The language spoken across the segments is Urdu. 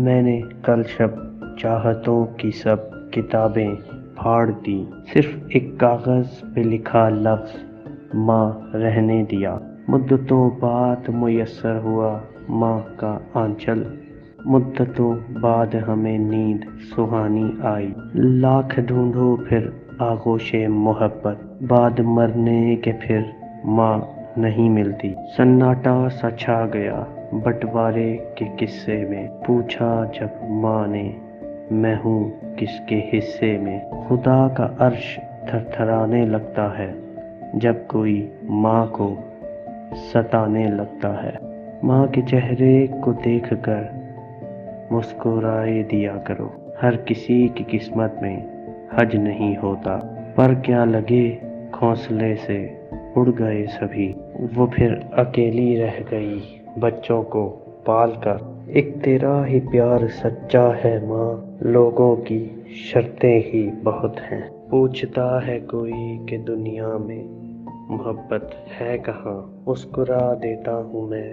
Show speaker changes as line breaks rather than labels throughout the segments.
میں نے کل شب چاہتوں کی سب کتابیں پھاڑ دی، صرف ایک کاغذ پہ لکھا لفظ ماں رہنے دیا۔ مدتوں بعد میسر ہوا ماں کا آنچل، مدتوں بعد ہمیں نیند سہانی آئی۔ لاکھ ڈھونڈو پھر آغوش محبت، بعد مرنے کے پھر ماں نہیں ملتی۔ سناٹا سا چھا گیا بٹوارے کے قصے میں، پوچھا جب ماں نے میں ہوں کس کے حصے میں۔ خدا کا عرش تھر تھرانے لگتا ہے جب کوئی ماں کو ستانے لگتا ہے۔ ماں کے چہرے کو دیکھ کر مسکرائے دیا کرو، ہر کسی کی قسمت میں حج نہیں ہوتا۔ پر کیا لگے گھونسلے سے اڑ گئے سبھی، وہ پھر اکیلی رہ گئی بچوں کو پال کر۔ ایک تیرا ہی پیار سچا ہے ماں، لوگوں کی شرطیں ہی بہت ہیں۔ پوچھتا ہے کوئی کہ دنیا میں محبت ہے کہاں، مسکرا دیتا ہوں میں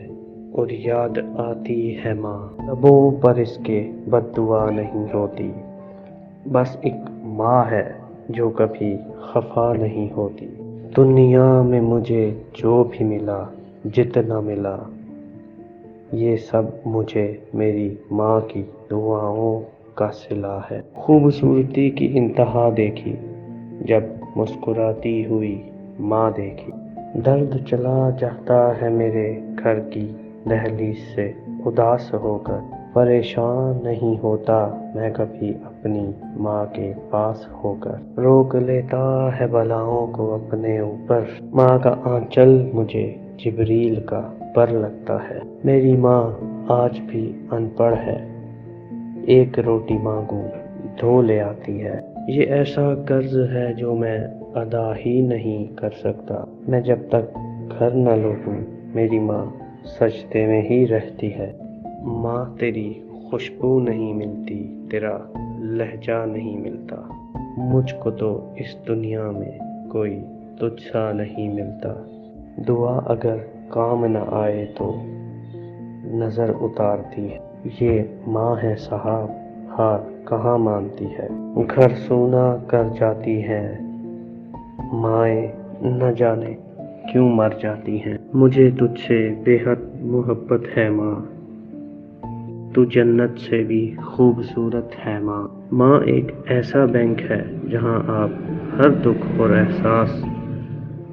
اور یاد آتی ہے ماں۔ لبوں پر اس کے بد دعا نہیں ہوتی، بس ایک ماں ہے جو کبھی خفا نہیں ہوتی۔ دنیا میں مجھے جو بھی ملا، جتنا ملا، یہ سب مجھے میری ماں کی دعاؤں کا صلہ ہے۔ خوبصورتی کی انتہا دیکھی جب مسکراتی ہوئی ماں دیکھی۔ درد چلا جاتا ہے میرے گھر کی دہلیز سے اداس ہو کر، پریشان نہیں ہوتا میں کبھی اپنی ماں کے پاس ہو کر۔ روک لیتا ہے بلاؤں کو اپنے اوپر، ماں کا آنچل مجھے جبریل کا پر لگتا ہے۔ میری ماں آج بھی ان پڑھ ہے، ایک روٹی مانگوں دو لے آتی ہے۔ یہ ایسا قرض ہے جو میں ادا ہی نہیں کر سکتا۔ میں جب تک گھر نہ لوٹوں میری ماں سجدے میں ہی رہتی ہے۔ ماں تیری خوشبو نہیں ملتی، تیرا لہجہ نہیں ملتا، مجھ کو تو اس دنیا میں کوئی تجھ سا نہیں ملتا۔ دعا اگر کام نہ آئے تو نظر اتارتی ہے، یہ ماں ہے صاحب ہار کہاں مانتی ہے۔ گھر سونا کر جاتی ہیں مائیں، نہ جانے کیوں مر جاتی ہیں۔ مجھے تجھ سے بے حد محبت ہے ماں، تو جنت سے بھی خوبصورت ہے ماں۔ ماں ایک ایسا بینک ہے جہاں آپ ہر دکھ اور احساس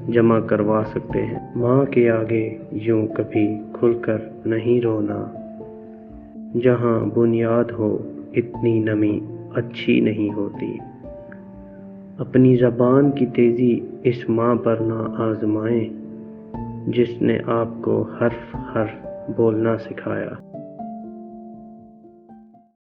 جمع کروا سکتے ہیں۔ ماں کے آگے یوں کبھی کھل کر نہیں رونا، جہاں بنیاد ہو اتنی نمی اچھی نہیں ہوتی۔ اپنی زبان کی تیزی اس ماں پر نہ آزمائیں جس نے آپ کو حرف حرف بولنا سکھایا۔